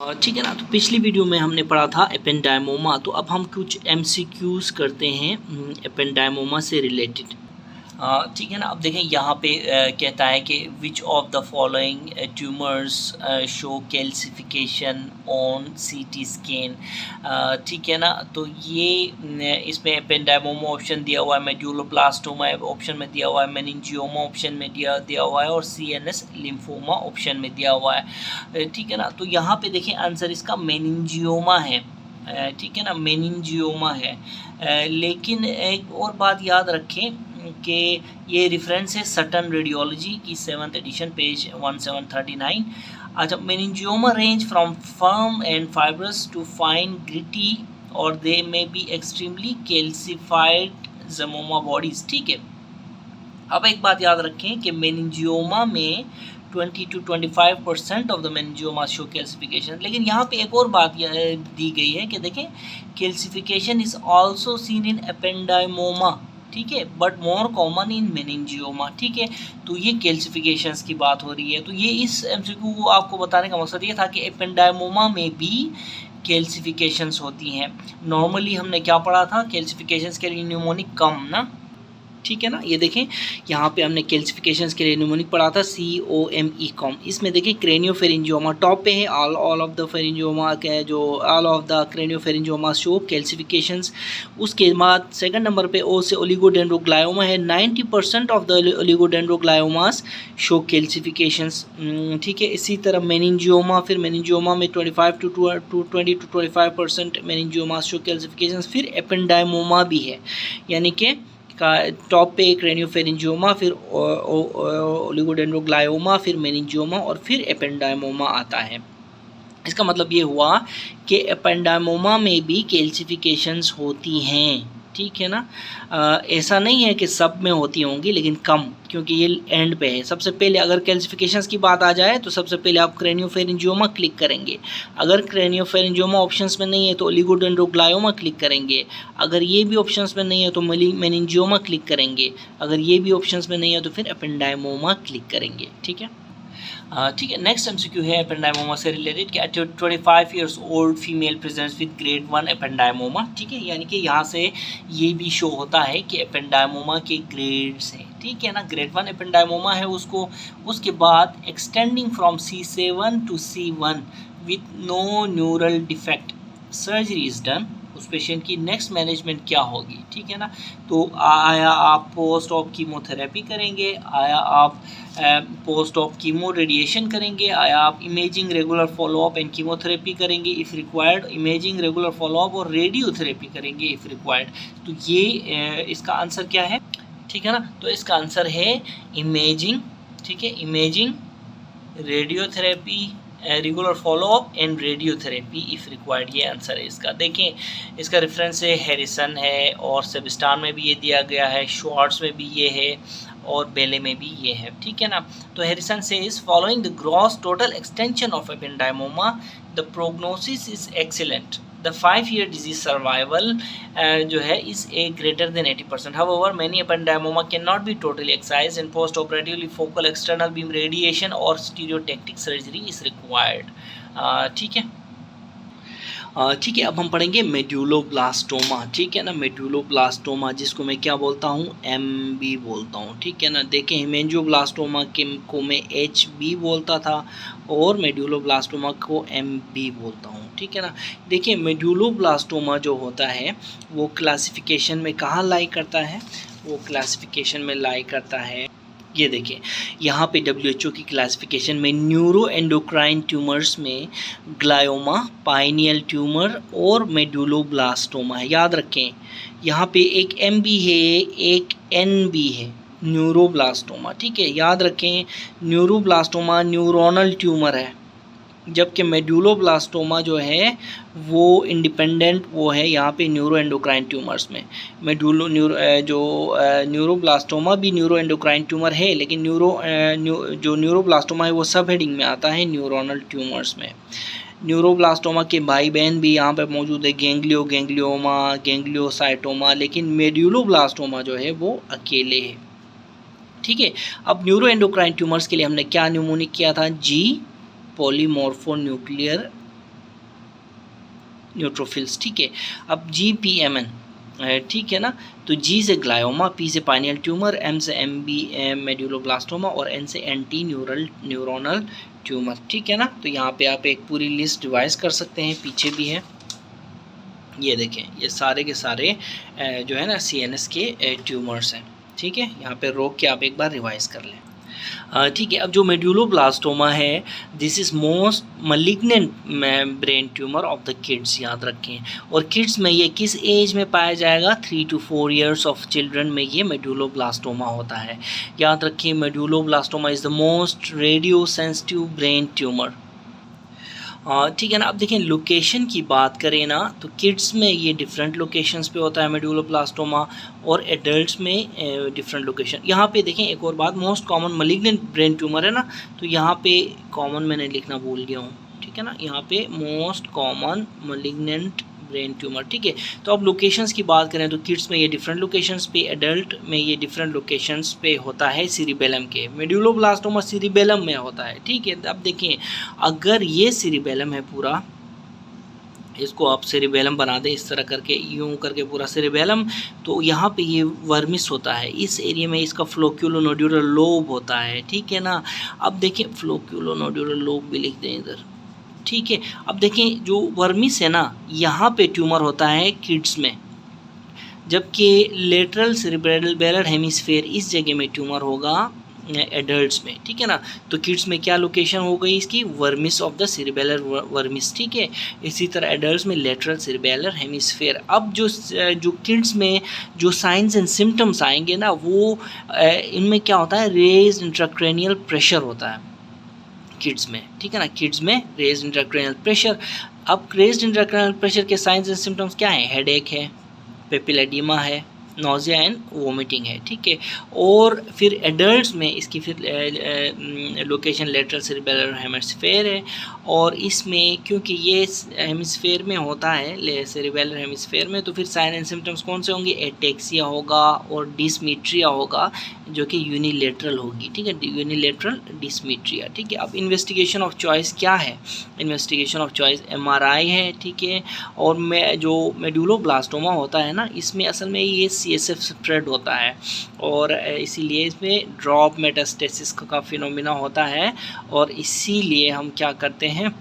ठीक है ना। तो पिछली वीडियो में हमने पढ़ा था एपेंडाइमोमा। तो अब हम कुछ एमसीक्यूज़ करते हैं एपेंडाइमोमा से रिलेटेड। ठीक है ना। अब देखें यहाँ पे कहता है कि which of the following tumours show calcification on CT scan. ठीक है ना। तो ये इसमें एपेंडाइमोमा ऑप्शन दिया हुआ है, मेडुलोब्लास्टोमा ऑप्शन में दिया हुआ है, मेनिंजियोमा ऑप्शन में दिया हुआ है और सीएनएस लिम्फोमा ऑप्शन में दिया हुआ है। ठीक है ना। तो यहाँ पे देखें आंसर इसका मेनिंजियोमा है। ठीक है ना, मेनिंजियोमा है। लेकिन एक और बात याद रखें कि ये रेफरेंस है सटन रेडियोलॉजी की 7th एडिशन पेज 1739। अच्छा, meningioma range from firm and fibrous to fine gritty और they may be extremely calcified psammoma bodies. ठीक है। अब एक बात याद रखें कि मेनिंजियोमा में 20 to 25% of the meningioma show calcification. लेकिन यहाँ पे एक और बात दी गई है कि देखें calcification is also seen in ependymoma. ठीक है, but more common in meningioma. ठीक है। तो ये कैल्सिफिकेशंस की बात हो रही है। तो ये इस एमसीक्यू को आपको बताने का मकसद ये था कि एपेंडाइमोमा में भी कैल्सिफिकेशंस होती हैं। नॉर्मली हमने क्या पढ़ा था, कैल्सिफिकेशंस के लिए न्यूमोनिक कम ना। ठीक है ना। ये देखें यहाँ पे हमने कैल्सिफिकेशंस के लिए न्यूमोनिक पढ़ा था COME कॉम। इसमें देखें क्रेनियोफेरिंजियोमा टॉप पे है। ऑल ऑफ द फेरिंजियोमा के जो all of the क्रेनियोफेरिंजियोमा show calcifications. उसके बाद सेकंड नंबर पे O से ओलिगोडेंड्रोग्लायोमा है। 90% ऑफ द ओलिगोडेंड्रोग्लायोमास शो कैल्सिफिकेशंस। ठीक है। इसी तरह मेनिंजियोमा, फिर मेनिंजियोमा में 20 to 25% मेनिंजियोमा शो कैल्सिफिकेशंस। फिर एपेंडाइमोमा भी है, यानी कि का टॉप पे क्रेनियोफेरिंजियोमा, फिर ओलिगोडेंड्रोग्लायोमा, फिर मेनिंजियोमा और फिर एपेंडाइमोमा आता है। इसका मतलब ये हुआ कि एपेंडाइमोमा में भी कैल्सिफिकेशंस होती हैं। ठीक है ना। ऐसा नहीं है कि सब में होती होंगी, लेकिन कम, क्योंकि ये एंड पे है। सबसे पहले अगर कैल्सिफिकेशंस की बात आ जाए तो सबसे पहले आप क्रेनियोफेरिंजियोमा क्लिक करेंगे। अगर क्रेनियोफेरिंजियोमा ऑप्शंस में नहीं है तो ओलिगोडेंड्रोग्लायोमा क्लिक करेंगे। अगर ये भी ऑप्शंस में नहीं है तो मेनिंजियोमा क्लिक करेंगे। अगर ये भी ऑप्शंस में नहीं है तो फिर एपेंडाइमोमा क्लिक करेंगे। ठीक है। ठीक है। नेक्स्ट एमसीक्यू है एपेंडाइमोमा से रिलेटेड कि 25 years old female presents with grade 1 एपेंडाइमोमा। ठीक है, यानी कि यहाँ से ये भी शो होता है कि एपेंडाइमोमा के ग्रेड्स हैं। ठीक है ना। ग्रेड 1 एपेंडाइमोमा है उसको, उसके बाद extending from C7 to C1 with no neural defect, surgery is done. उस पेशेंट की नेक्स्ट मैनेजमेंट क्या होगी। ठीक है ना। तो आया आप पोस्ट ऑप कीमोथेरेपी करेंगे, आया आप पोस्ट ऑप कीमो रेडिएशन करेंगे, आया आप imaging regular follow up and chemotherapy करेंगे if required, imaging regular follow up और रेडियोथेरेपी करेंगे इफ़ रिक्वायर्ड। तो ये इसका आंसर क्या है। ठीक है ना। तो इसका आंसर है इमेजिंग। ठीक है, imaging, radiotherapy, regular follow up and radiotherapy if required, ये आंसर है इसका। देखें इसका रेफरेंस है हैरिसन है और सेबिस्टान में भी ये दिया गया है, शॉर्ट्स में भी ये है और बेले में भी ये है। ठीक है ना। तो हैरिसन से is following the gross total extension of ependymoma the prognosis is excellent, the 5-year disease survival जो है is a greater than 80%। However many ependymoma can not be totally excise and post operatively focal external beam radiation और stereotactic surgery is required. ठीक है। ठीक है। अब हम पढ़ेंगे मेडुलोब्लास्टोमा। ठीक है ना। मेडुलोब्लास्टोमा जिसको मैं क्या बोलता हूँ, MB बोलता हूँ। ठीक है ना। देखें हेमेंजियोब्लास्टोमा को मैं HB बोलता था और मेडुलोब्लास्टोमा को MB बोलता हूँ। ठीक है ना। देखिए मेडुलोब्लास्टोमा जो होता है वो क्लासिफिकेशन में कहाँ लाई करता है, वो क्लासिफिकेशन में लाई करता है, ये देखिए यहाँ पे WHO की क्लासिफिकेशन में न्यूरो एंडोक्राइन ट्यूमर्स में ग्लायोमा, पाइनियल ट्यूमर और मेडुलोब्लास्टोमा है। याद रखें यहाँ पे एक MB है, एक NB है, न्यूरोब्लास्टोमा। ठीक है, याद रखें न्यूरोब्लास्टोमा न्यूरोनल ट्यूमर है, जबकि मेडुलोब्लास्टोमा जो है वो इंडिपेंडेंट वो है यहाँ पे न्यूरो एंडोक्राइन ट्यूमर्स में। न्यूरोब्लास्टोमा भी न्यूरो एंडोक्राइन ट्यूमर है, लेकिन जो न्यूरोब्लास्टोमा है वो सब हेडिंग में आता है न्यूरोनल ट्यूमर्स में। न्यूरोब्लास्टोमा के भाई बहन भी यहाँ पे मौजूद है, गेंग्लियोमा, गेंग्लियोसाइटोमा, लेकिन मेडुलोब्लास्टोमा जो है वो अकेले है। ठीक है। अब न्यूरो एंडोक्राइन ट्यूमर्स के लिए हमने क्या न्यूमोनिक किया था, G पॉलीमॉर्फोन्यूक्लियर न्यूट्रोफिल्स, ठीक है। अब GPMN, ठीक है ना, तो G से ग्लायोमा, P से पाइनियल ट्यूमर, M से मेडुलोब्लास्टोमा और N से एंटी न्यूरोनल ट्यूमर, ठीक है ना। तो यहाँ पे आप एक पूरी लिस्ट डिवाइस कर सकते हैं, पीछे भी है, ये देखें, ये सारे के सारे जो है ना CNS के ट्यूमर्स हैं, ठीक है। यहाँ पे रोक के आप एक बार रिवाइज कर लें, ठीक है। अब जो मेडुलोब्लास्टोमा है, this is most malignant brain tumour of the kids, याद रखें। और किड्स में ये किस एज में पाया जाएगा? 3 to 4 ईयर्स ऑफ चिल्ड्रन में ये मेडुलोब्लास्टोमा होता है, याद रखें। Medulloblastoma is the most radio sensitive brain tumour, ठीक है ना। अब देखें लोकेशन की बात करें ना, तो किड्स में ये डिफरेंट लोकेशंस पे होता है मेडुलोब्लास्टोमा, और एडल्ट्स में डिफरेंट लोकेशन। यहाँ पे देखें एक और बात, most common malignant brain tumour है ना, तो यहाँ पे कॉमन मैंने लिखना भूल गया हूँ, ठीक है ना, यहाँ पे most common malignant brain tumour, ठीक है। तो अब लोकेशंस की बात करें तो किड्स में ये डिफरेंट लोकेशंस पे, एडल्ट में ये डिफरेंट लोकेशंस पे होता है सिरिबेलम के। मेडुलोब्लास्टोमा सिरिबेलम में होता है, ठीक है। अब देखें, अगर ये सिरिबेलम है पूरा, इसको आप सिरिबेलम बना दें इस तरह करके, यूं करके पूरा सिरिबेलम, तो यहाँ पे ये वर्मिस होता है, इस एरिया में इसका फ्लोक्यूलोनोड्यूलर लोब होता है, ठीक है ना। अब देखें फ्लोक्यूलोनोड्यूलर लोब भी लिख दें इधर, ठीक है। अब देखें जो वर्मिस है ना, यहाँ पे ट्यूमर होता है किड्स में, जबकि लेटरल सेरेब्रल हेमिस्फीयर इस जगह में ट्यूमर होगा एडल्ट्स में, ठीक है ना। तो किड्स में क्या लोकेशन हो गई इसकी? Vermis of the cerebral vermis, ठीक है। इसी तरह एडल्ट्स में लेटरल सेरेब्रल हेमिस्फीयर। अब जो किड्स में जो साइंस एंड सिम्टम्स आएंगे ना, वो इनमें क्या होता है? रेज्ड इंट्राक्रैनियल प्रेशर होता है किड्स में, ठीक है ना। किड्स में रेज्ड इंट्राक्रैनियल प्रेशर। अब रेज्ड इंट्राक्रैनियल प्रेशर के साइंस एंड सिम्टम्स क्या हैं? हेडेक है, पेपिलेडिमा है, नोजिया एंड वोमिटिंग है, ठीक है। और फिर एडल्ट्स में इसकी फिर लोकेशन लेटरल सेरेब्रल हेमिस्फीयर है, और इसमें क्योंकि ये हेमिस्फीयर में होता है, सेरेब्रल हेमिस्फीयर में, तो फिर साइन एंड सिम्टम्स कौन से होंगे? एटेक्सिया होगा और डिसमीट्रिया होगा, जो कि यूनिलेटरल होगी, ठीक है, यूनिलेटरल डिसमीट्रिया, ठीक है। अब इन्वेस्टिगेशन ऑफ चॉइस क्या है? इन्वेस्टिगेशन ऑफ चॉइस MRI है, ठीक है। और जो मेडुलोब्लास्टोमा होता है ना, इसमें असल में ये CSF स्प्रेड होता है, और इसीलिए इसमें ड्रॉप मेटास्टेसिस का फिनोमिना होता है, और इसीलिए हम क्या करते हैं,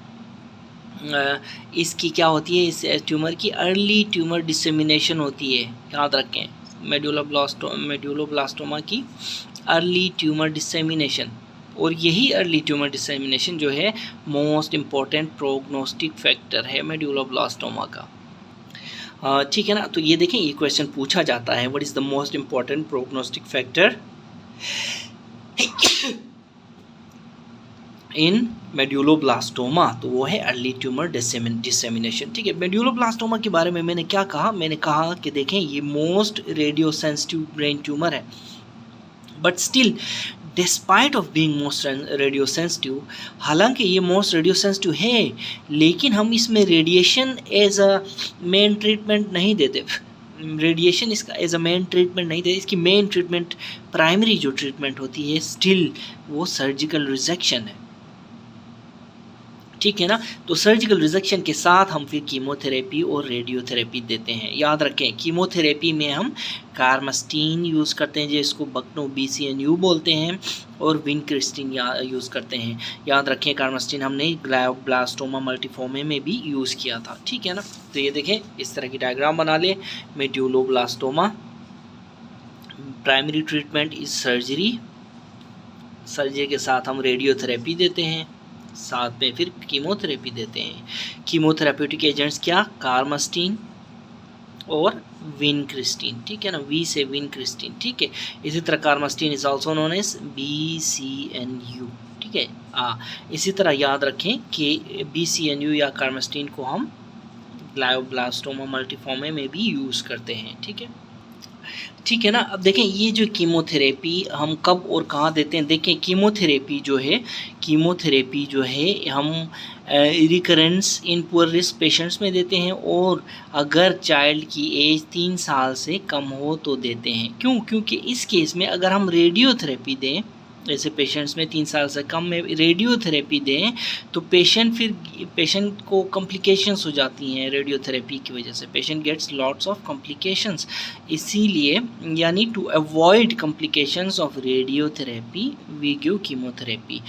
इसकी क्या होती है, इस ट्यूमर की अर्ली ट्यूमर डिसेमिनेशन होती है, याद रखें। मेडुलोब्लास्टोमा की अर्ली ट्यूमर डिसेमिनेशन, और यही अर्ली ट्यूमर डिसेमिनेशन जो है मोस्ट इम्पॉर्टेंट प्रोग्नोस्टिक फैक्टर है मेडुलोब्लास्टोमा का, ठीक है ना। तो ये देखें, ये क्वेश्चन पूछा जाता है, what is the most important prognostic factor in medulloblastoma, तो वो है अर्ली ट्यूमर डिसेमिनेशन, ठीक है। मेडुलोब्लास्टोमा के बारे में मैंने क्या कहा? मैंने कहा कि देखें, ये most radio sensitive brain tumour है, but still despite of being most radio sensitive, हालांकि ये मोस्ट रेडियो सेंसिटिव है, लेकिन हम इसमें radiation as a main treatment नहीं देते, रेडिएशन इसका एज अ मेन ट्रीटमेंट नहीं देते। इसकी मेन ट्रीटमेंट, प्राइमरी जो ट्रीटमेंट होती है स्टिल, वो सर्जिकल रिजेक्शन है, ठीक है ना। तो सर्जिकल रिजेक्शन के साथ हम फिर कीमोथेरेपी और रेडियोथेरेपी देते हैं। याद रखें, कीमोथेरेपी में हम कार्मास्टीन यूज़ करते हैं, जिसको बक्नो BCNU बोलते हैं, और विनक्रिस्टिन यूज़ करते हैं। याद रखें, कार्मास्टीन हमने ग्लायोब्लास्टोमा मल्टीफॉर्मे में भी यूज़ किया था, ठीक है ना। तो ये देखें, इस तरह की डायग्राम बना लें। Medulloblastoma, primary treatment is surgery, surgery के साथ हम रेडियोथेरेपी देते हैं, साथ में फिर कीमोथेरेपी देते हैं। कीमोथेरेप्यूटिक एजेंट्स क्या? कार्मास्टीन और विनक्रिस्टिन, ठीक है ना, V से विनक्रिस्टिन, ठीक है। इसी तरह carmustine is also known as BCNU, ठीक है। इसी तरह याद रखें कि BCNU या कार्मास्टीन को हम ग्लायोब्लास्टोमा मल्टीफॉर्मे में भी यूज़ करते हैं, ठीक है, ठीक है ना। अब देखें, ये जो कीमोथेरेपी हम कब और कहाँ देते हैं? देखें, कीमोथेरेपी जो है हम recurrence in poor risk patients में देते हैं, और अगर चाइल्ड की एज 3 साल से कम हो तो देते हैं। क्यों? क्योंकि इस केस में अगर हम रेडियोथेरेपी दें, ऐसे पेशेंट्स में 3 साल से कम में रेडियोथेरेपी दें तो पेशेंट को कॉम्प्लिकेशंस हो जाती हैं रेडियोथेरेपी की वजह से, patient gets lots of complications. इसीलिए यानी to avoid complications of radiotherapy we give chemotherapy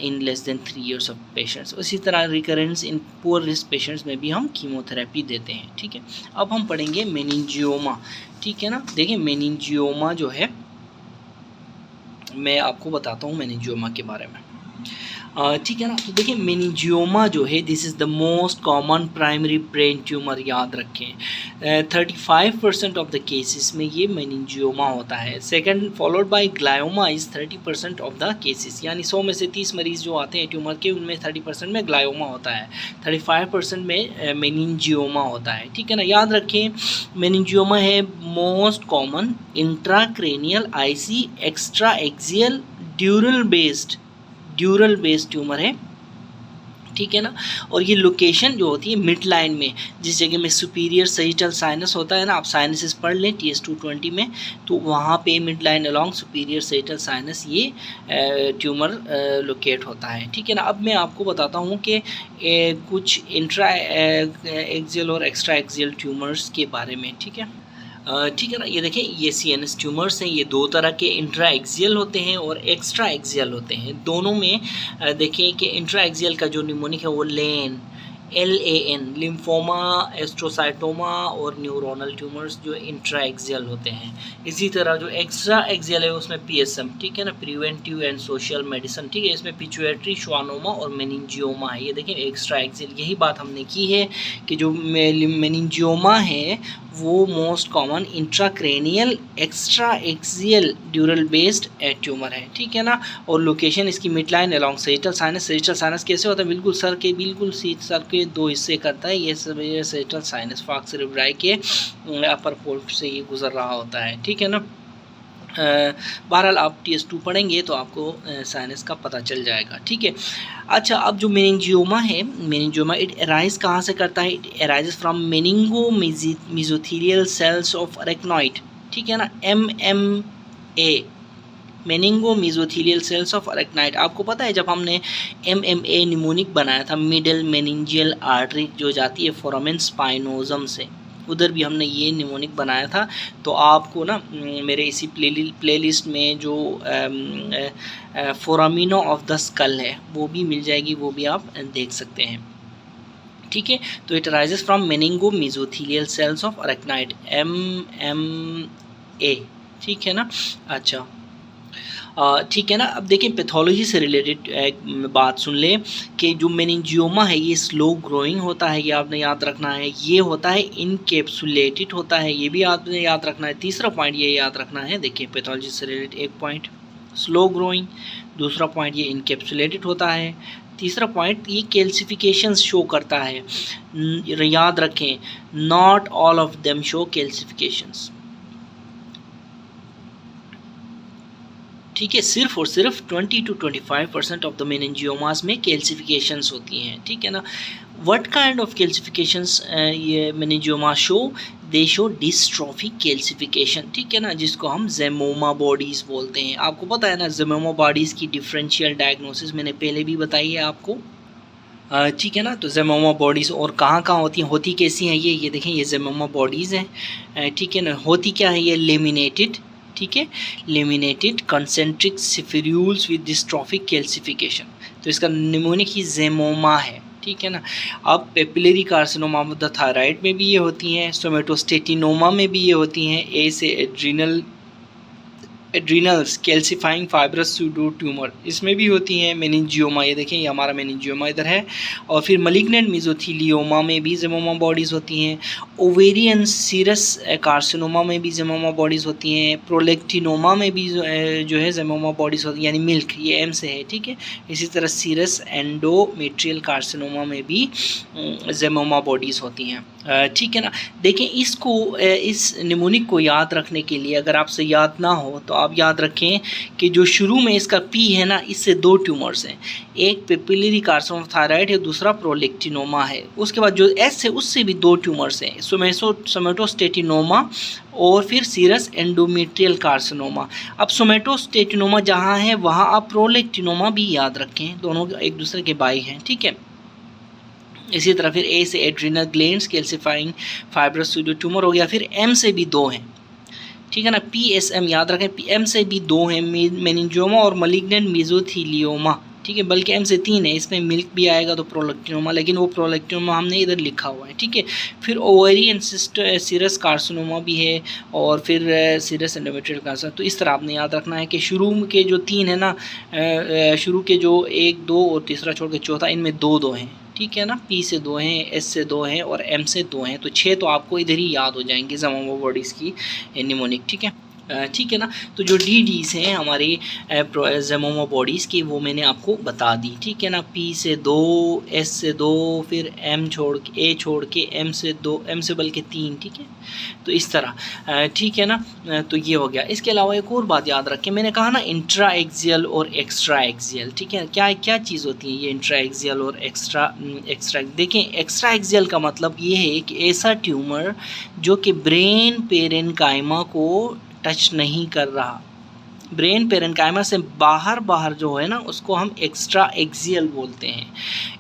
in less than 3 years of patients. इसी तरह recurrence in poor risk patients में भी हम कीमोथेरेपी देते हैं, ठीक है। अब हम पढ़ेंगे मेनिंजियोमा, ठीक है ना। देखिए मेनिंजियोमा जो है, मैं आपको बताता हूँ मेनिंजियोमा के बारे में, ठीक है ना। तो देखिए मेनिंजियोमा जो है this is the most common primary brain tumour, याद रखें 35% ऑफ द केसेस में ये मेनिंजियोमा होता है। Second followed by glioma is 30% of the cases, यानी 100 में से 30 मरीज़ जो आते हैं ट्यूमर के उनमें 30% में ग्लायोमा होता है, 35% में मेनिंजियोमा होता है, ठीक है ना। याद रखें मेनिंजियोमा है most common intracranial IC extra axial dural based tumour है, ठीक है ना। और ये लोकेशन जो होती है मिड लाइन में, जिस जगह में सुपीरियर सजिटल साइनस होता है ना, आप साइनसेस पढ़ लें TS 220 में, तो वहाँ पे mid line along superior sagittal sinus ये ट्यूमर लोकेट होता है, ठीक है ना। अब मैं आपको बताता हूँ कि कुछ इंट्रा एक्सियल और एक्स्ट्रा एक्सियल ट्यूमर्स के बारे में, ठीक है। ठीक है ना। ये देखें ये CNS ट्यूमर्स हैं, ये 2 तरह के इंट्रा एक्सियल होते हैं और एक्स्ट्रा एक्सियल होते हैं। दोनों में देखें कि इंट्रा एक्सियल का जो निमोनिक है वो LAN लिम्फोमा, एस्ट्रोसाइटोमा और न्यूरोनल ट्यूमर्स जो इंट्रा एक्सियल होते हैं। इसी तरह जो एक्स्ट्रा एक्सियल है उसमें PSM, ठीक है ना, प्रिवेंटिव एंड सोशल मेडिसिन, ठीक है, इसमें पिचुएटरी, श्वानोमा और मेनिंजियोमा है। ये देखें एक्स्ट्रा एक्सियल, यही बात हमने की है कि जो मेनिंजियोमा है वो most common intracranial extra axial dural based tumour है, ठीक है ना। और लोकेशन इसकी mid line along sagittal sinus. Sagittal sinus कैसे होता है, बिल्कुल सर के 2 हिस्से करता है, ये सजिटल साइनस फॉक्स सेरेब्राई के अपर पोर्ट से ये गुजर रहा होता है, ठीक है ना। बहरहाल आप TS 2 पढ़ेंगे तो आपको साइनस का पता चल जाएगा, ठीक है। अच्छा, अब जो मेनिंजियोमा है, मेनिंजियोमा इट अराइज कहाँ से करता है, it arises from meningo mesothelial cells of arachnoid, ठीक है ना, MMA meningo mesothelial cells of arachnoid. आपको पता है जब हमने MMA निमोनिक बनाया था, मिडल मेनिंजियल आर्टरी जो जाती है फोरामेन स्पाइनोजम से, उधर भी हमने ये निमोनिक बनाया था। तो आपको ना मेरे इसी प्लेलिस्ट में जो फोरामिनो ऑफ द स्कल है वो भी मिल जाएगी, वो भी आप देख सकते हैं, ठीक है। तो it arises from meningo mesothelial cells of arachnoid MMA, ठीक है ना। अच्छा, ठीक है ना। अब देखिए पैथोलॉजी से रिलेटेड एक बात सुन लें कि जो मेनिंजियोमा है ये स्लो ग्रोइंग होता है, ये आपने याद रखना है। ये होता है इनकेप्सुलेटेड होता है, ये भी आपने याद रखना है। तीसरा पॉइंट ये याद रखना है, देखिए पैथोलॉजी से रिलेटेड एक पॉइंट स्लो ग्रोइंग, दूसरा पॉइंट ये इनकेप्सुलेटेड होता है, तीसरा पॉइंट ये कैल्सिफिकेशंस शो करता है। याद रखें not all of them show calcifications, ठीक है। सिर्फ और सिर्फ 20 to 25% ऑफ द मेनिंजियोमास में कैल्सिफिकेशंस होती हैं, ठीक है ना। व्हाट काइंड ऑफ कैल्सिफिकेशंस ये meningioma show, they show dystrophic calcification, ठीक है ना, जिसको हम ज़ेमोमा बॉडीज़ बोलते हैं। आपको पता है ना ज़ेमोमा बॉडीज़ की डिफरेंशियल डायग्नोसिस मैंने पहले भी बताई है आपको, ठीक है ना। तो ज़ेमोमा बॉडीज़ और कहाँ कहाँ होती कैसी हैं ये देखें, ये ज़ेमोमा बॉडीज़ हैं, ठीक है ना। होती क्या है, ये लेमिनेटेड, ठीक है, laminated concentric स्फीरूल्स with dystrophic calcification. तो इसका निमोनिक ही ज़ेमोमा है, ठीक है ना। अब papillary carcinoma of the thyroid में भी ये होती हैं, सोमेटोस्टेटिनोमा में भी ये होती हैं, ए से एड्रीनल्स कैल्सिफाइंग फाइब्रस सूडो ट्यूमर इसमें भी होती हैं। मेनिंजियोमा, ये देखें ये हमारा मेनिंजियोमा इधर है। और फिर मलिग्नेंट मेसोथेलियोमा में भी ज़ेमोमा बॉडीज़ होती हैं। ओवेरियन सीरस कार्सिनोमा में भी ज़ेमोमा बॉडीज़ होती हैं। प्रोलेक्टिनोमा में भी जो है ज़ेमोमा बॉडीज़ होती हैं, यानी मिल्क, ये एम से है, ठीक है। इसी तरह सीरस एंडोमेट्रियल कार्सिनोमा में भी ज़ेमोमा बॉडीज़ होती हैं, ठीक है ना। देखें इसको इस निमोनिक को याद रखने के लिए अगर आपसे याद ना हो तो आप याद रखें कि जो शुरू में इसका पी है ना, इससे 2 ट्यूमर्स हैं, एक पेपिलरी कार्सिनोमा ऑफ थायराइड है, दूसरा प्रोलेक्टिनोमा है। उसके बाद जो एस है उससे भी 2 ट्यूमर्स हैं, सोमेटोस्टेटिनोमा और फिर सीरस एंडोमेट्रियल कार्सिनोमा। अब सोमेटोस्टेटिनोमा जहाँ है वहाँ आप प्रोलेक्टिनोमा भी याद रखें, दोनों एक दूसरे के भाई हैं, ठीक है। इसी तरह फिर ए से adrenal glands calcifying fibrous pseudo tumour हो गया। फिर एम से भी 2 हैं, ठीक है ना, PSM याद रखें, एम से भी 2 हैं, मेनिंजियोमा और मलिग्नेंट मेसोथीलियोमा, ठीक है, बल्कि एम से 3 है, इसमें मिल्क भी आएगा तो प्रोलेक्टिनोमा, लेकिन वो प्रोलेक्टिनोमा हमने इधर लिखा हुआ है, ठीक है। फिर ओवेरियन सीरस कार्सिनोमा भी है और फिर सीरस एंडोमेट्रियल कार्सिनोमा। तो इस तरह आपने याद रखना है कि शुरू के जो 3 है ना, शुरू के जो 1, 2 और तीसरा छोड़ के चौथा, इनमें 2 हैं, ठीक है ना। P से 2 हैं, S से 2 हैं और M से 2 हैं, तो 6 तो आपको इधर ही याद हो जाएंगे ज़मामा बॉडीज़ की निमोनिक, ठीक है, ठीक है ना। तो जो DDs हैं हमारे ज़मामा बॉडीज़ की, वो मैंने आपको बता दी, ठीक है ना। P से 2, S से 2, फिर M छोड़ के, A छोड़ के M से 2, M से बल्कि 3, ठीक है। तो इस तरह, ठीक है ना। तो ये हो गया। इसके अलावा एक और बात याद रखें, मैंने कहा ना इंट्रा एक्सियल और एक्स्ट्रा एक्सियल, ठीक है। क्या चीज़ होती है ये इंट्रा एक्सियल और एक्स्ट्रा? देखें, एक्स्ट्रा एक्सियल का मतलब ये है कि ऐसा ट्यूमर जो कि ब्रेन पेरेन्काइमा को टच नहीं कर रहा, ब्रेन पेरेन्काइमा से बाहर जो है ना, उसको हम एक्स्ट्रा एक्सियल बोलते हैं।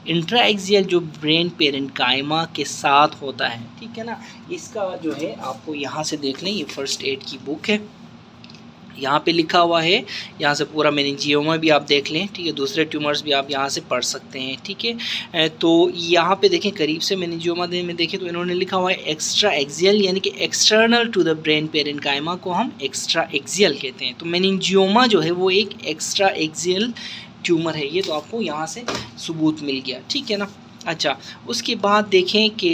इंट्रा एक्सियल जो ब्रेन पेरेन्काइमा के साथ होता है, ठीक है ना। इसका जो है आपको यहाँ से देख लें, ये फर्स्ट एड की बुक है, यहाँ पे लिखा हुआ है, यहाँ से पूरा मेनिंजियोमा भी आप देख लें, ठीक है। दूसरे ट्यूमर्स भी आप यहाँ से पढ़ सकते हैं, ठीक है। तो यहाँ पे देखें, करीब से मेनिंजियोमा में देखें तो इन्होंने लिखा हुआ है एक्स्ट्रा एक्सियल, यानी कि external to the brain parenchyma को हम एक्स्ट्रा एक्सियल कहते हैं। तो मेनिंजियोमा जो है वो एक एक्स्ट्रा एक्सियल ट्यूमर है, ये तो आपको यहाँ से सबूत मिल गया, ठीक है ना। अच्छा, उसके बाद देखें कि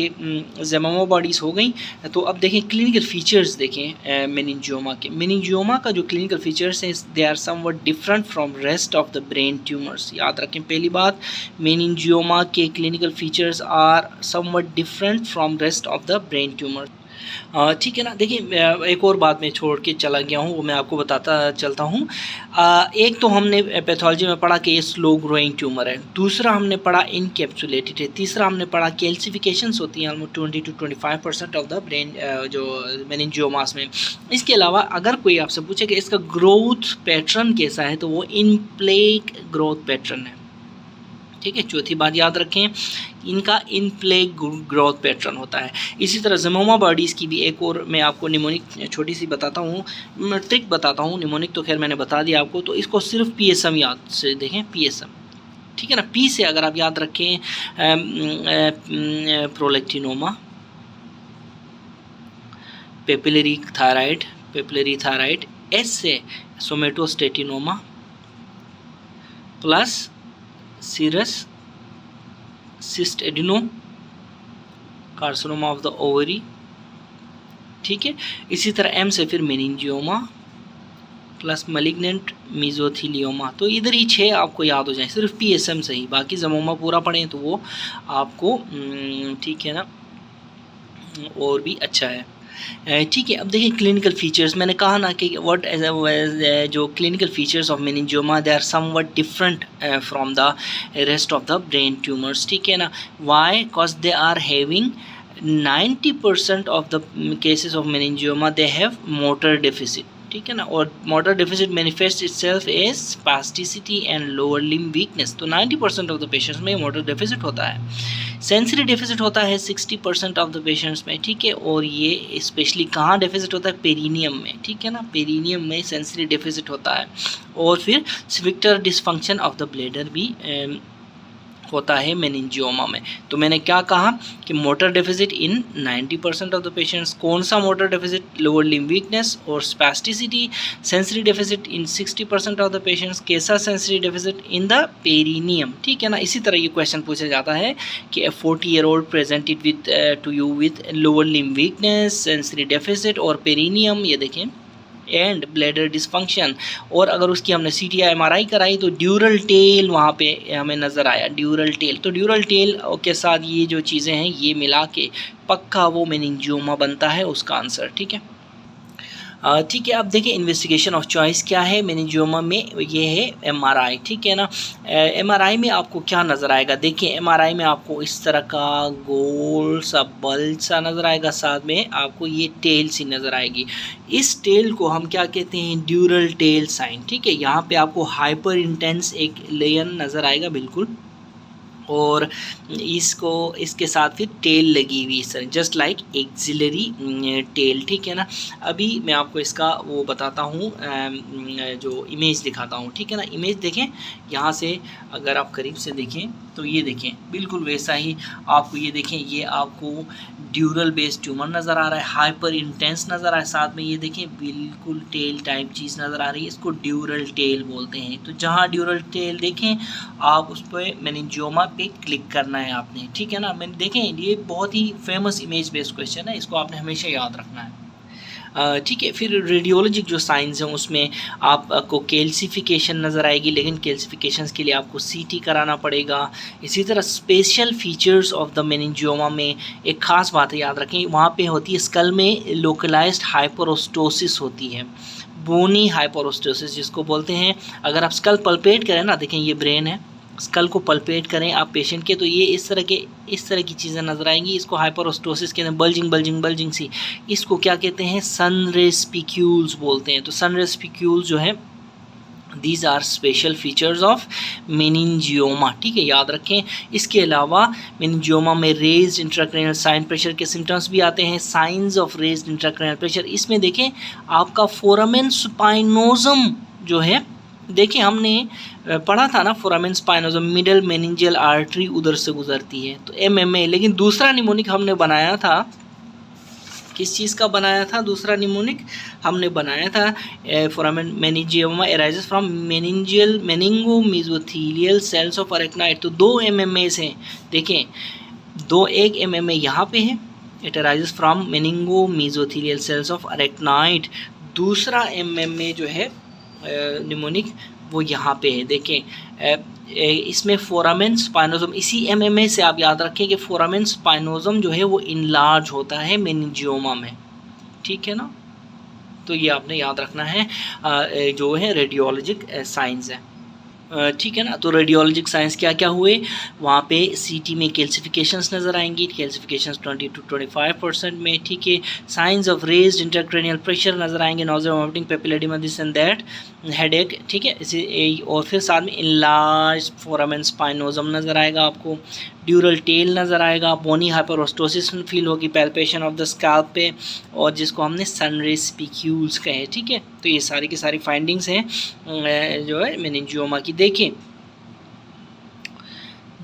ज़मामा बॉडीज़ हो गई, तो अब देखें क्लिनिकल फीचर्स देखें मेनिंजियोमा के। मेनिंजियोमा का जो क्लिनिकल फीचर्स हैं, they are somewhat different from rest of the brain tumours. याद रखें, पहली बात, मेनिंजियोमा के clinical features are somewhat different from rest of the brain tumour, ठीक है ना। देखिए, एक और बात मैं छोड़ के चला गया हूँ, वो मैं आपको बताता चलता हूँ। एक तो हमने पैथोलॉजी में पढ़ा कि ये स्लो ग्रोइंग ट्यूमर है, दूसरा हमने पढ़ा इनकैप्सुलेटेड है, तीसरा हमने पढ़ा कैल्सिफिकेशंस होती हैं almost 20 to 25% of the brain जो मेनिंजियोमास में। इसके अलावा अगर कोई आपसे पूछे कि इसका ग्रोथ पैटर्न कैसा है, तो वो इन प्लेग ग्रोथ पैटर्न है, ठीक है। चौथी बात याद रखें, इनका इन प्लेग ग्रोथ पैटर्न होता है। इसी तरह ज़मामा बॉडीज़ की भी एक और मैं आपको निमोनिक छोटी सी बताता हूँ, ट्रिक बताता हूँ। निमोनिक तो खैर मैंने बता दिया आपको, तो इसको सिर्फ PSM याद से देखें, PSM, ठीक है ना। P से अगर आप याद रखें प्रोलेक्टिनोमा, पेपिलरी थायराइड, S से somatostatinoma plus serous cyst adeno carcinoma of the ovary, ठीक है। इसी तरह M से फिर मेनिंजियोमा प्लस मलिग्नेंट मेसोथीलियोमा। तो इधर ही 6 आपको याद हो जाए, सिर्फ PSM से ही, बाकी ज़मामा पूरा पढ़ें तो वो आपको ठीक है ना, और भी अच्छा है, ठीक है। अब देखिए क्लिनिकल फीचर्स, मैंने कहा ना कि व्हाट जो clinical features of meningioma, they are somewhat different from the rest of the brain tumours, ठीक है ना। Why? Because they are having 90% of the cases of meningioma they have motor deficit, ठीक है ना। और motor deficit manifest itself as spasticity and lower limb weakness. तो 90% of the patients में motor deficit होता है। सेंसरी डेफिसिट होता है 60% ऑफ द पेशेंट्स में, ठीक है। और ये स्पेशली कहाँ डेफिसिट होता है? पेरिनियम में, ठीक है ना, पेरिनियम में सेंसरी डेफिसिट होता है। और फिर sphincter dysfunction of the bladder भी होता है मेनिंजियोमा में। तो मैंने क्या कहा कि motor deficit in 90% of the patients. कौन सा motor deficit? Lower limb weakness और spasticity. Sensory deficit in 60% of the patients. कैसा sensory deficit? In the perineum, ठीक है ना। इसी तरह ये क्वेश्चन पूछा जाता है कि 40-year-old presented with two you with lower limb weakness, sensory deficit और पेरिनियम, ये देखें, एंड ब्लैडर डिसफंक्शन। और अगर उसकी हमने CT MRI कराई तो ड्यूरल टेल वहाँ पे हमें नज़र आया, ड्यूरल टेल। तो ड्यूरल टेल के साथ ये जो चीज़ें हैं ये मिला के पक्का वो मेनिंजियोमा बनता है उसका आंसर, ठीक है। ठीक है, अब देखिए इन्वेस्टिगेशन ऑफ चॉइस क्या है मेनिंजियोमा में, ये है एमआरआई। ठीक है ना, एमआरआई में आपको क्या नज़र आएगा, देखिए एमआरआई में आपको इस तरह का गोल सा बल्ब सा नज़र आएगा, साथ में आपको ये टेल सी नज़र आएगी। इस टेल को हम क्या कहते हैं, ड्यूरल टेल साइन। ठीक है, यहाँ पे आपको हाइपर इंटेंस एक लेयन नज़र आएगा बिल्कुल, और इसको इसके साथ फिर टेल लगी हुई sir, just like axillary tail. ठीक है ना, अभी मैं आपको इसका वो बताता हूँ, जो इमेज दिखाता हूँ। ठीक है ना, इमेज देखें यहाँ से, अगर आप करीब से देखें तो ये देखें बिल्कुल वैसा ही आपको, ये देखें ये आपको ड्यूरल बेस्ड ट्यूमर नज़र आ रहा है, हाइपर इंटेंस नज़र आ रहा है, साथ में ये देखें बिल्कुल टेल टाइप चीज़ नज़र आ रही है, इसको ड्यूरल टेल बोलते हैं। तो जहाँ ड्यूरल टेल देखें आप उस पर मेनिंजियोमा पे क्लिक करना है आपने। ठीक है ना, मैंने देखें ये बहुत ही फेमस इमेज बेस्ड क्वेश्चन है, इसको आपने हमेशा याद रखना है। ठीक है, फिर रेडियोलॉजिक जो साइंस हैं उसमें आपको कैल्सिफिकेशन नज़र आएगी, लेकिन कैल्सिफिकेशंस के लिए आपको सीटी कराना पड़ेगा। इसी तरह special features of the meningioma में एक ख़ास बात है, याद रखें, वहाँ पे होती है स्कल में लोकलाइज्ड हाइपरोस्टोसिस होती है, बोनी हाइपरोस्टोसिस जिसको बोलते हैं। अगर आप स्कल पल्पेट करें ना, देखें ये ब्रेन है, स्कल को पल्पेट करें आप पेशेंट के, तो ये इस तरह की चीज़ें नज़र आएंगी, इसको हाइपरोस्टोसिस के अंदर बल्जिंग सी, इसको क्या कहते हैं, सनरेस्पिक्यूल्स बोलते हैं। तो सनरेस्पिक्यूल्स जो है these are special features of meningioma. ठीक है, याद रखें। इसके अलावा मेनिंजियोमा में रेज्ड इंट्राक्रैनियल साइन प्रेशर के सिम्टम्स भी आते हैं, signs of raised intracranial pressure. इसमें देखें आपका फोरामेन स्पाइनोजम जो है, देखिए हमने पढ़ा था ना, फोरामेन स्पाइनोजम मिडल मेनिंजियल आर्टरी उधर से गुजरती है, तो एमएमए। लेकिन दूसरा निमोनिक हमने बनाया था, किस चीज़ का बनाया था, दूसरा निमोनिक हमने बनाया था foramen meningioma arises from meningeal meningo mesothelial cells of arachnoid. तो 2 एमएमए हैं, देखें एक एमएमए यहाँ पे है, it arises from meningo mesothelial cells of arachnoid. दूसरा एमएमए जो है निमोनिक वो यहाँ पे है, देखें इसमें फोरामेन स्पाइनोजम, इसी एमएमए से आप याद रखें कि फोरामेन स्पाइनोजम जो है वो इनलार्ज होता है मेनिंजियोमा में। ठीक है ना, तो ये आपने याद रखना है, जो है रेडियोलॉजिक साइंस है। ठीक है ना, तो रेडियोलॉजिक साइंस क्या क्या हुए, वहाँ पे सीटी में कैल्सिफिकेशंस नज़र आएंगी, कैल्सिफिकेशंस 20 to 25% में। ठीक है, signs of raised intracranial pressure नज़र आएंगे, nausea vomiting, papilloedema, this and that, headache. ठीक है, इसे और फिर साथ में इनलार्ज फोरामेन स्पाइनोजम नज़र आएगा आपको, ड्यूरल टेल नज़र आएगा, बोनी हाइपरोस्टोसिस फील होगी, पैल्पेशन ऑफ द स्कैल्प पे, और जिसको हमने सनरेस्पिक्यूल्स कहे। ठीक है, तो ये सारी की सारी फाइंडिंग्स हैं जो है मेनिंजियोमा की। देखिए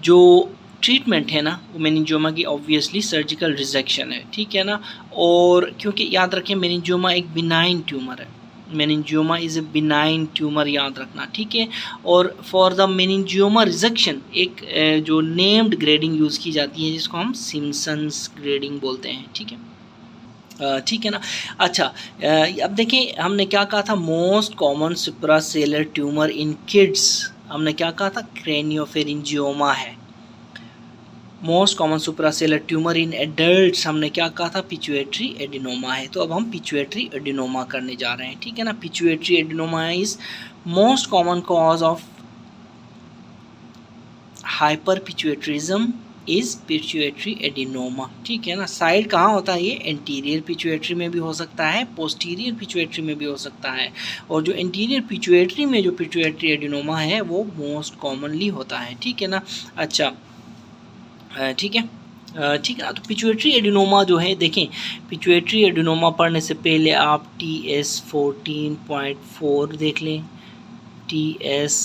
जो ट्रीटमेंट है ना वो मेनिंजियोमा की ऑब्वियसली सर्जिकल रिजेक्शन है। ठीक है ना, और क्योंकि याद रखें मेनिंजियोमा एक बिनाइन ट्यूमर है, meningioma is a benign tumour, याद रखना। ठीक है, और फॉर द मेनिंजियोमा रिजेक्शन एक जो नेम्ड ग्रेडिंग यूज़ की जाती है, जिसको हम सिम्पसन्स ग्रेडिंग बोलते हैं। ठीक है, ठीक है ना। अच्छा, अब देखें हमने क्या कहा था, most common suprasellar tumour in kids, हमने क्या कहा था, क्रेनियोफेरिंजियोमा है। Most common suprasellar tumour in adults हमने क्या कहा था, पिट्यूटरी एडिनोमा है। तो अब हम पिट्यूटरी एडिनोमा करने जा रहे हैं। ठीक है ना, pituitary adenoma is most common cause of hyper pituitarism is pituitary adenoma. ठीक है ना, साइड कहाँ होता है, ये एंटीरियर पिट्यूटरी में भी हो सकता है, पोस्टीरियर पिट्यूटरी में भी हो सकता है, और जो एंटीरियर पिट्यूटरी में जो पिट्यूटरी एडिनोमा है वो मोस्ट कॉमनली होता है। ठीक है ना, अच्छा ठीक है, ठीक है ना। तो पिट्यूटरी एडिनोमा जो है, देखें पिट्यूटरी एडिनोमा पढ़ने से पहले आप TS 14.4 देख लें, TS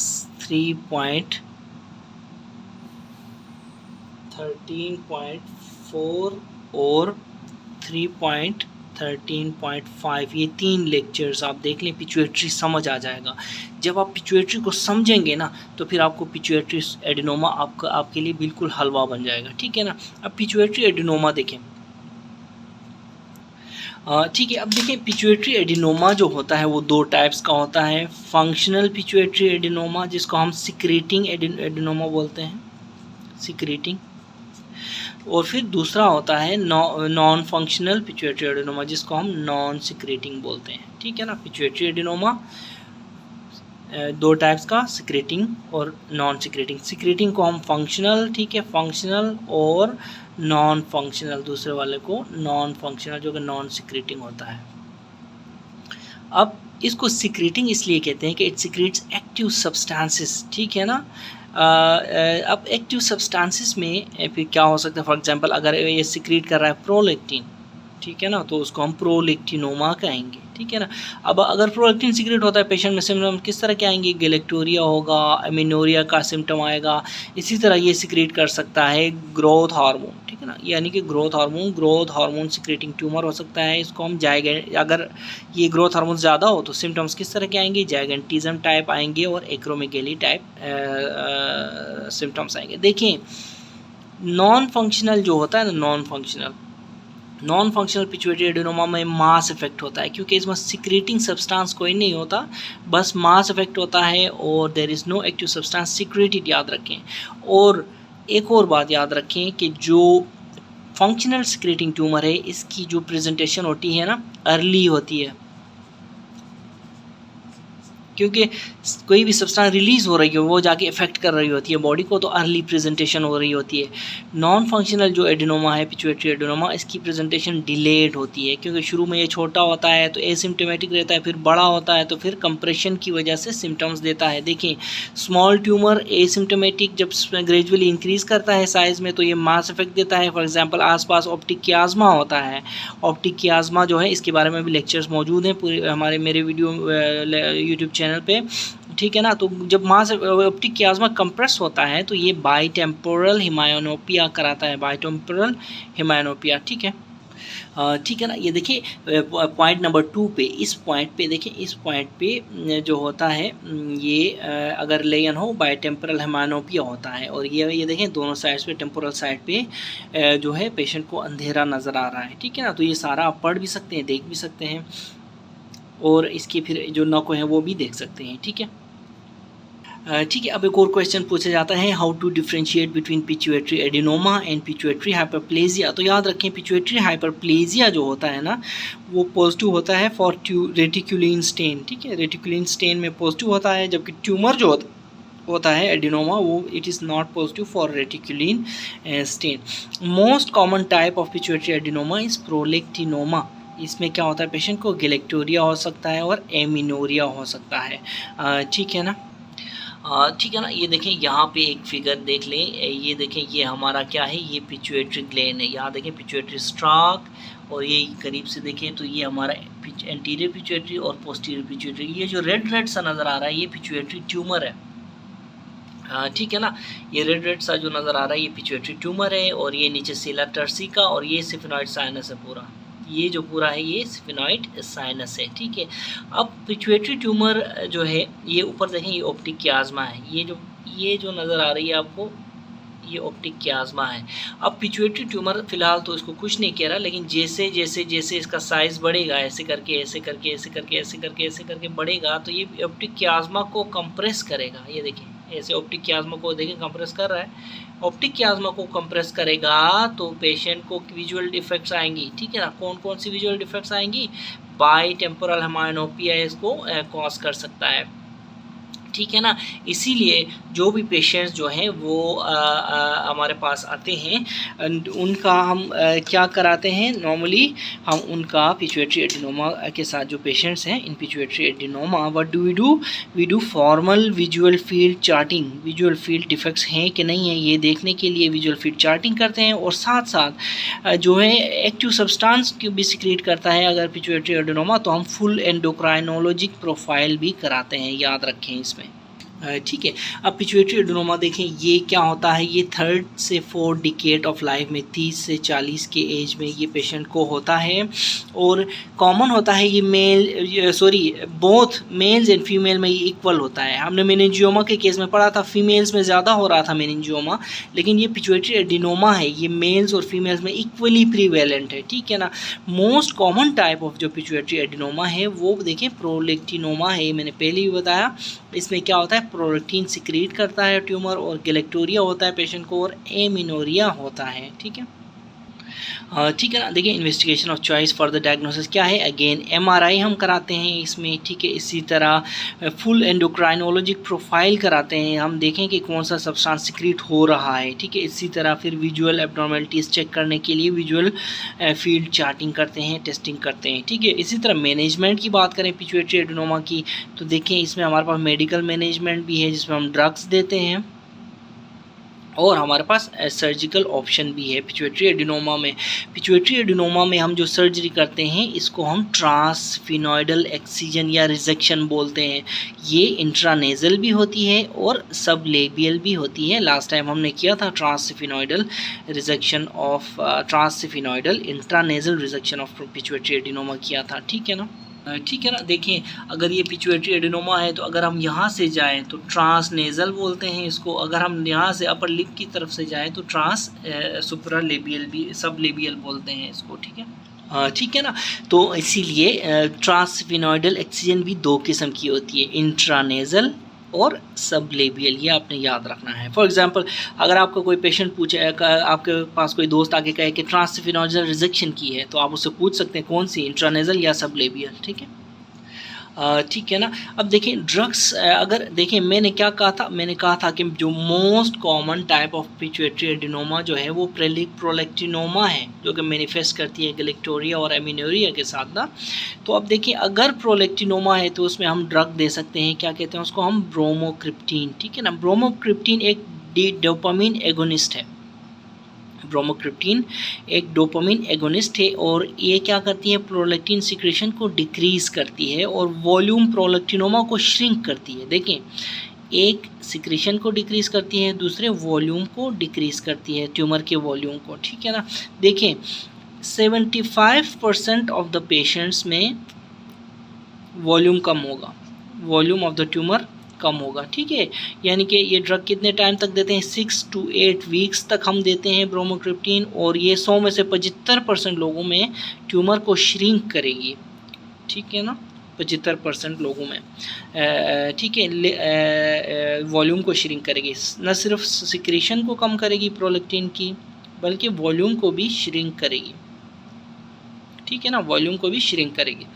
3.13.4 और 3.13.5, ये 3 लेक्चर्स आप देख लें, पिट्यूटरी समझ आ जाएगा। जब आप पिट्यूटरी को समझेंगे ना तो फिर आपको पिट्यूटरी एडिनोमा आपके लिए बिल्कुल हलवा बन जाएगा। ठीक है ना, अब पिट्यूटरी एडिनोमा देखें। ठीक है, अब देखें पिट्यूटरी एडिनोमा जो होता है वो 2 टाइप्स का होता है, फंक्शनल पिट्यूटरी एडिनोमा जिसको हम सिक्रेटिंग एडिनोमा बोलते हैं, सिक्रेटिंग। और फिर दूसरा होता है नॉन फंक्शनल पिट्यूटरी एडिनोमा, जिसको हम नॉन सिक्रेटिंग बोलते हैं, ठीक है ना। पिट्यूटरी एडिनोमा दो टाइप्स का, सिक्रेटिंग और नॉन सिक्रेटिंग। सिक्रेटिंग को हम फंक्शनल, ठीक है, फंक्शनल और नॉन फंक्शनल, दूसरे वाले को नॉन फंक्शनल, जो कि नॉन सिक्रेटिंग होता है। अब इसको सिक्रेटिंग इसलिए कहते हैं कि इट सिक्रेट्स एक्टिव सब्सटेंसेस, ठीक है ना। अब एक्टिव सब्सटेंसेस में फिर क्या हो सकता है, फॉर एग्जांपल अगर ये सिक्रेट कर रहा है प्रोलैक्टिन, ठीक है ना, तो उसको हम प्रोलैक्टिनोमा कहेंगे, ठीक है ना। अब अगर प्रोलैक्टिन सिक्रेट होता है पेशेंट में, सिम्टम किस तरह के आएंगे, गैलेक्टोरिया होगा, एमिनोरिया का सिम्टम आएगा। इसी तरह ये सिक्रेट कर सकता है ग्रोथ हार्मोन, ठीक है ना, यानी कि ग्रोथ हार्मोन सिक्रेटिंग ट्यूमर हो सकता है। इसको हम अगर ये ग्रोथ हार्मोन ज़्यादा हो तो सिम्टम्स किस तरह के आएंगे, जाइगेंटिज्म टाइप आएंगे और एक्रोमेगेली टाइप सिम्टम्स आएंगे। देखिए नॉन फंक्शनल जो होता है ना, नॉन फंक्शनल पिट्यूटरी एडिनोमा में मास इफेक्ट होता है, क्योंकि इसमें सिक्रेटिंग सब्सटेंस कोई नहीं होता, बस मास इफेक्ट होता है और there is no active substance secreted, याद रखें। और एक और बात याद रखें कि जो फंक्शनल सिक्रेटिंग ट्यूमर है, इसकी जो प्रेजेंटेशन होती है ना, अर्ली होती है, क्योंकि कोई भी सब्सटेंस रिलीज़ हो रही है वो जाके इफेक्ट कर रही होती है बॉडी को, तो अर्ली प्रेजेंटेशन हो रही होती है। नॉन फंक्शनल जो एडिनोमा है, पिट्यूटरी एडिनोमा, इसकी प्रेजेंटेशन डिलेड होती है, क्योंकि शुरू में ये छोटा होता है तो एसिम्टोमेटिक रहता है, फिर बड़ा होता है तो फिर कंप्रेशन की वजह से सिम्टम्स देता है। देखिए स्मॉल ट्यूमर एसिम्टोमेटिक, जब ग्रेजुअली इंक्रीज़ करता है साइज़ में तो ये मास इफेक्ट देता है। फॉर एग्जाम्पल आसपास ऑप्टिक कियाज़मा होता है, ऑप्टिक कियाज़मा जो है इसके बारे में भी लेक्चर्स मौजूद हैं पूरे मेरे वीडियो यूट्यूब चैनल पे, ठीक है ना। तो जब मास ऑप्टिक कियाज़मा कंप्रेस होता है तो ये बाइटेम्पोरल हिमायोनोपिया कराता है, बाइटेम्पोरल हिमायोनोपिया, ठीक है, ठीक है ना। ये देखिए पॉइंट नंबर 2 पे, इस पॉइंट पे देखिए, इस पॉइंट पे जो होता है ये अगर लेयन हो बाइटेम्पोरल हिमायोनोपिया होता है, और ये देखें दोनों साइड्स पे, टेम्पोरल साइड पे जो है पेशेंट को अंधेरा नज़र आ रहा है, ठीक है ना। तो ये सारा आप पढ़ भी सकते हैं, देख भी सकते हैं, और इसकी फिर जो नक है वो भी देख सकते हैं, ठीक है। ठीक है, अब एक और क्वेश्चन पूछा जाता है, how to differentiate between pituitary adenoma and pituitary hyperplasia. तो याद रखें पिट्यूटरी हाइपरप्लेजिया जो होता है ना, वो पॉजिटिव होता है फॉर रेटिकुलिन स्टेन, ठीक है, रेटिकुलिन स्टेन में पॉजिटिव होता है, जबकि ट्यूमर जो होता है एडिनोमा वो it is not positive for reticulin stand. Most common type of pituitary adenoma is prolactinoma. इसमें क्या होता है, पेशेंट को गैलेक्टोरिया हो सकता है और एमिनोरिया हो सकता है, ठीक है ना, ठीक है ना। ये देखें यहाँ पे एक फिगर देख लें, ये देखें ये हमारा क्या है, ये पिट्यूटरी ग्लैंड है, यहाँ देखें पिट्यूटरी स्टॉक, और ये करीब से देखें तो ये हमारा एंटीरियर पिट्यूटरी और पोस्टीरियर पिट्यूटरी, ये जो रेड सा नज़र आ रहा है ये पिट्यूटरी ट्यूमर है, ठीक है ना। ये रेड सा जो नज़र आ रहा है ये पिट्यूटरी ट्यूमर है, और ये नीचे सेला टर्सिका, और ये सिफिनॉइड साइनस है पूरा, ये जो पूरा है ये सिफिनॉइड साइनस है, ठीक है। अब पिट्यूटरी ट्यूमर जो है ये ऊपर देखें ये ऑप्टिक कियाज़मा है, ये जो नज़र आ रही है आपको ये ऑप्टिक कियाज़मा है। अब पिट्यूटरी ट्यूमर फिलहाल तो इसको कुछ नहीं कह रहा, लेकिन जैसे जैसे जैसे इसका साइज़ बढ़ेगा, ऐसे करके बढ़ेगा, तो ये ऑप्टिक कियाज़मा को कंप्रेस करेगा। ये देखें ऐसे ऑप्टिक कियाज़मा को देखें कंप्रेस कर रहा है, ऑप्टिक कियाज़मा को कंप्रेस करेगा तो पेशेंट को विजुअल डिफेक्ट्स आएंगी, ठीक है ना। कौन कौन सी विजुअल डिफेक्ट्स आएंगी, बाइटेम्पोरल हिमायोनोपिया इसको कॉज कर सकता है, ठीक है ना। इसीलिए जो भी पेशेंट्स जो हैं वो हमारे पास आते हैं उनका हम क्या कराते हैं, नॉर्मली हम उनका पिट्यूटरी एडिनोमा के साथ जो पेशेंट्स हैं in pituitary adenoma, what do we do formal visual field charting, visual field defects हैं कि नहीं है ये देखने के लिए विजुअल फील्ड चार्टिंग करते हैं, और साथ साथ जो है एक्टिव सब्सटेंस भी सिक्रेट करता है अगर पिट्यूटरी एडिनोमा, तो हम फुल एंडोक्राइनोलॉजिक प्रोफाइल भी कराते हैं, याद रखें इसमें, ठीक है। अब पिट्यूटरी एडिनोमा देखें ये क्या होता है, ये 3rd से 4th डिकेड ऑफ लाइफ में 30 से 40 के एज में ये पेशेंट को होता है, और कॉमन होता है ये बोथ मेल्स एंड फीमेल में ये इक्वल होता है। हमने मेनिंजियोमा के केस में पढ़ा था फीमेल्स में ज़्यादा हो रहा था मेनिंजियोमा, लेकिन ये पिट्यूटरी एडिनोमा है ये मेल्स और फीमेल्स में इक्वली प्रीवेलेंट है, ठीक है ना। मोस्ट कॉमन टाइप ऑफ जो पिट्यूटरी एडिनोमा है वो देखें प्रोलैक्टिनोमा है, मैंने पहले भी बताया। इसमें क्या होता है, प्रोलैक्टिन सिक्रीट करता है ट्यूमर, और गैलेक्टोरिया होता है पेशेंट को, और एमिनोरिया होता है। ठीक है, ठीक है ना। देखिए investigation of choice for the diagnosis क्या है, अगेन एमआरआई हम कराते हैं इसमें। ठीक है, इसी तरह फुल एंडोक्राइनोलॉजिक प्रोफाइल कराते हैं, हम देखें कि कौन सा सब्सटेंस सिक्रीट हो रहा है। ठीक है, इसी तरह फिर विजुअल एब्नॉर्मलिटीज़ चेक करने के लिए विजुअल फील्ड चार्टिंग करते हैं, टेस्टिंग करते हैं। ठीक है, इसी तरह मैनेजमेंट की बात करें पिट्यूटरी एडिनोमा की, तो देखें इसमें हमारे पास मेडिकल मैनेजमेंट भी है जिसमें हम ड्रग्स देते हैं, और हमारे पास सर्जिकल ऑप्शन भी है पिट्यूटरी एडिनोमा में। पिट्यूटरी एडिनोमा में हम जो सर्जरी करते हैं इसको हम ट्रांसफिनॉइडल एक्सीजन या रिजेक्शन बोलते हैं। ये इंट्रानेजल भी होती है और सब लेबियल भी होती है। लास्ट टाइम हमने किया था transsphenoidal resection of transsphenoidal intranasal resection of pituitary adenoma किया था। ठीक है ना, ठीक है ना। देखिए अगर ये पिट्यूटरी एडिनोमा है तो अगर हम यहाँ से जाएं तो ट्रांसनेजल बोलते हैं इसको, अगर हम यहाँ से अपर लिप की तरफ से जाएं तो ट्रांस सुप्रालेबियल भी, सब लेबियल बोलते हैं इसको। ठीक है, ठीक है ना। तो इसीलिए ट्रांसफिनॉइडल एक्सीजन भी दो किस्म की होती है, इंट्रानेजल और सब लेबियल, ये आपने याद रखना है। फॉर एग्जांपल अगर आपका कोई पेशेंट पूछे, आपके पास कोई दोस्त आके कहे कि ट्रांसफिनॉइडल रिजेक्शन की है, तो आप उससे पूछ सकते हैं कौन सी, इंट्रानेजल या सब लेबियल। ठीक है, ठीक है ना। अब देखें ड्रग्स, अगर देखें मैंने क्या कहा था, मैंने कहा था कि जो most common type of pituitary adenoma जो है वो प्रोलैक्टिनोमा है, जो कि मैनिफेस्ट करती है गैलेक्टोरिया और एमिनोरिया के साथ ना। तो अब देखिए अगर प्रोलैक्टिनोमा है तो उसमें हम ड्रग दे सकते हैं, क्या कहते हैं उसको हम, ब्रोमोक्रिप्टीन। ठीक है ना, ब्रोमोक्रिप्टीन एक डोपामिन एगोनिस्ट है। ब्रोमोक्रिप्टीन एक डोपामिन एगोनिस्ट है और ये क्या करती है, प्रोलैक्टिन सिक्रेशन को डिक्रीज़ करती है और वॉल्यूम प्रोलैक्टिनोमा को श्रिंक करती है। देखें एक सिक्रेशन को डिक्रीज़ करती है, दूसरे वॉल्यूम को डिक्रीज़ करती है, ट्यूमर के वॉल्यूम को। ठीक है ना, देखें 75% ऑफ द पेशेंट्स में वॉल्यूम कम होगा, वॉल्यूम ऑफ द ट्यूमर कम होगा। ठीक है, यानी कि ये ड्रग कितने टाइम तक देते हैं, 6 to 8 वीक्स तक हम देते हैं ब्रोमोक्रिप्टीन, और ये 100 में से 75% लोगों में ट्यूमर को श्रिंक करेगी। ठीक है ना, 75% लोगों में, ठीक है, वॉल्यूम को श्रिंक करेगी, न सिर्फ सिक्रेशन को कम करेगी प्रोलैक्टिन की, बल्कि वॉल्यूम को भी श्रिंक करेगी। ठीक है ना, वॉल्यूम को भी श्रिंक करेगी।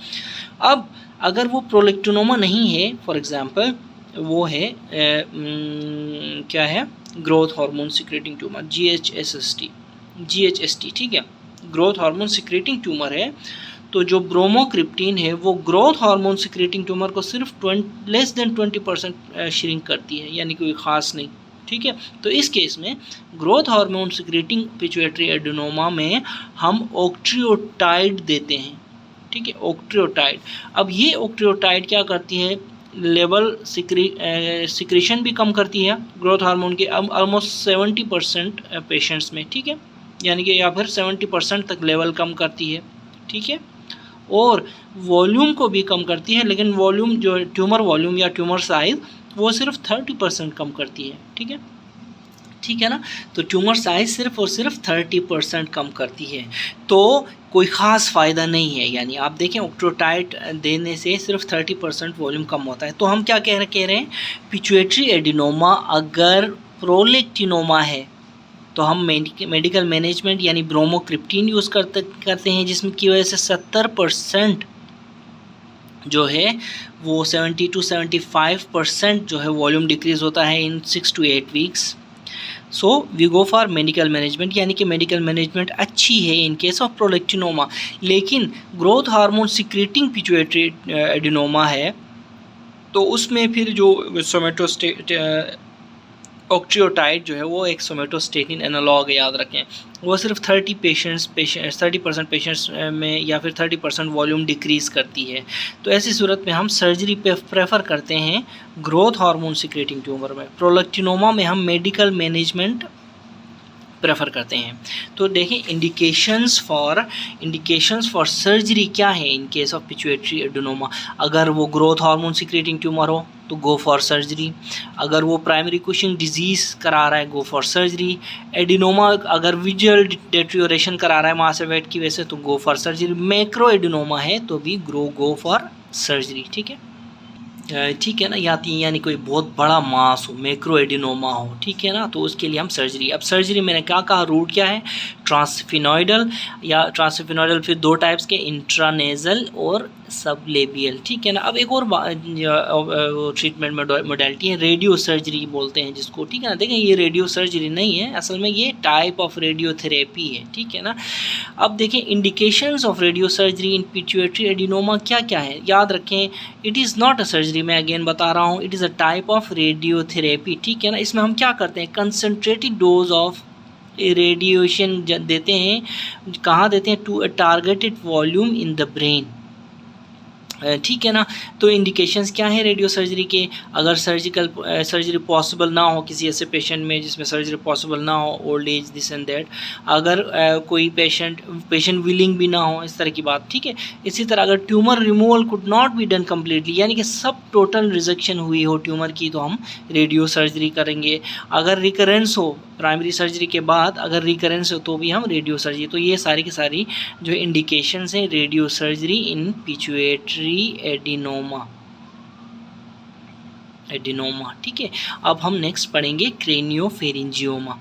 अब अगर वो प्रोलैक्टिनोमा नहीं है, फॉर एग्जांपल वो है क्या है, growth hormone secreting tumour, GHST। ठीक है, ग्रोथ हार्मोन सिक्रेटिंग ट्यूमर है, तो जो ब्रोमोक्रिप्टीन है वो ग्रोथ हार्मोन सिक्रेटिंग ट्यूमर को सिर्फ लेस देन 20% श्रिंक करती है, यानी कोई ख़ास नहीं। ठीक है, तो इस केस में growth hormone secreting pituitary adenoma में हम ऑक्ट्रियोटाइड देते हैं। ठीक है, ऑक्ट्रियोटाइड। अब ये ऑक्ट्रियोटाइड क्या करती है, लेवल सिक्रेशन भी कम करती है ग्रोथ हार्मोन के, अब ऑलमोस्ट 70% पेशेंट्स में। ठीक है, यानी कि या फिर 70% तक लेवल कम करती है। ठीक है, और वॉल्यूम को भी कम करती है, लेकिन वॉल्यूम जो ट्यूमर वॉल्यूम या ट्यूमर साइज वो सिर्फ 30% कम करती है। ठीक है, ठीक है ना, तो ट्यूमर साइज सिर्फ और सिर्फ 30% कम करती है, तो कोई ख़ास फ़ायदा नहीं है। यानी आप देखें ऑक्ट्रियोटाइड देने से सिर्फ 30% वॉल्यूम कम होता है। तो हम क्या कह रहे हैं, पिट्यूटरी एडिनोमा अगर प्रोलैक्टिनोमा है तो हम मेडिकल मैनेजमेंट यानी ब्रोमोक्रिप्टीन यूज़ करते हैं, जिसमें की वजह से 70% जो है वो 70 to 75% जो है वॉल्यूम डिक्रीज़ होता है in 6 to 8 weeks. So we go for medical management, यानी कि मेडिकल मैनेजमेंट अच्छी है इन केस ऑफ प्रोलैक्टिनोमा। लेकिन growth hormone secreting pituitary adenoma है तो उसमें फिर जो ऑक्ट्रियोटाइड जो है वो एक सोमेटोस्टेटिन एनालॉग है, याद रखें, वो सिर्फ 30% पेशेंट्स में या फिर 30% वॉल्यूम डिक्रीज़ करती है। तो ऐसी सूरत में हम सर्जरी पे प्रेफर करते हैं ग्रोथ हार्मोन सिक्रेटिंग ट्यूमर में। प्रोलैक्टिनोमा में हम मेडिकल मैनेजमेंट प्रेफर करते हैं। तो देखें इंडिकेशंस फॉर सर्जरी क्या है in case of pituitary adenoma. अगर वो ग्रोथ हार्मोन सिक्रेटिंग ट्यूमर हो तो गो फॉर सर्जरी, अगर वो प्राइमरी कुशिंग डिजीज़ करा रहा है गो फॉर सर्जरी, एडिनोमा अगर विजुअल डेट्रियोरेशन करा रहा है मासेवेट की वजह से तो go for surgery, macro adenoma है तो भी गो फॉर सर्जरी। ठीक है, ठीक है ना, यानी कोई बहुत बड़ा मास हो, मैक्रो एडिनोमा हो, ठीक है ना, तो उसके लिए हम सर्जरी। अब सर्जरी मैंने क्या कहा, रूट क्या है, ट्रांसफिनॉइडल या ट्रांसफिनॉइडल, फिर दो टाइप्स के, इंट्रानेजल और सबलेबियल, ठीक है ना। अब एक और ट्रीटमेंट मोडेलिटी है, रेडियो सर्जरी बोलते हैं जिसको, ठीक है ना। देखें ये रेडियो सर्जरी नहीं है, असल में ये टाइप ऑफ रेडियोथेरेपी है, ठीक है ना। अब देखें indications of radio surgery in pituitary adenoma क्या क्या है, याद रखें, it is not a surgery, मैं अगेन बता रहा हूँ, it is a type of radiotherapy, ठीक है ना। इसमें हम क्या करते हैं, कंसनट्रेटेड डोज ऑफ रेडिएशन देते हैं, कहाँ देते हैं, to a targeted volume in the brain, ठीक है ना। तो इंडिकेशंस क्या है रेडियो सर्जरी के, अगर सर्जरी पॉसिबल ना हो किसी ऐसे पेशेंट में जिसमें सर्जरी पॉसिबल ना हो, old age this and that, अगर कोई पेशेंट विलिंग भी ना हो, इस तरह की बात, ठीक है। इसी तरह अगर tumour removal could not be done completely, यानी कि सब टोटल रिजेक्शन हुई हो ट्यूमर की, तो हम रेडियो सर्जरी करेंगे। अगर रिकरेंस हो प्राइमरी सर्जरी के बाद, अगर रिकरेंस हो तो भी हम रेडियो सर्जरी। तो ये सारी की सारी जो इंडिकेशंस हैं radio surgery in pituitary adenoma, ठीक है। अब हम नेक्स्ट पढ़ेंगे क्रेनियोफेरिंजियोमा।